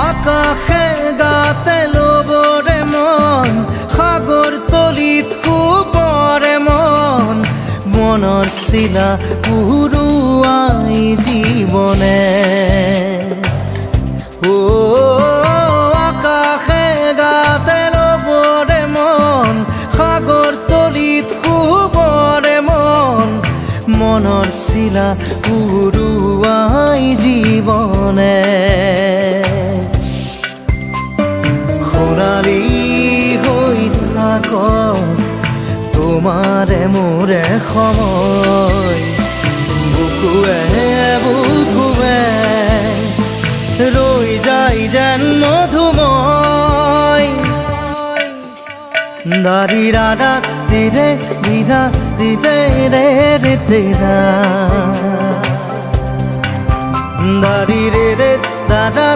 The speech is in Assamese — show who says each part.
Speaker 1: আকাশে গাতে লবৰে মন সাগৰ তলিত শুবৰে মন মনৰ চিলা উৰুৱাই জীৱনে আকাশে গাতে লবৰে মন সাগৰ তলিত শুবৰে মন মনৰ চিলা উৰুৱাই জীৱনে সোণালী হৈ থাক তোমাৰে মোৰে সময় বুকুৱে বুকুৱে ৰৈ যায় যেন মধুময় দাৰি ৰাধা দিৰে দিধা দিদে ৰে ৰে তেৰা দাৰি ৰে ৰে দাদা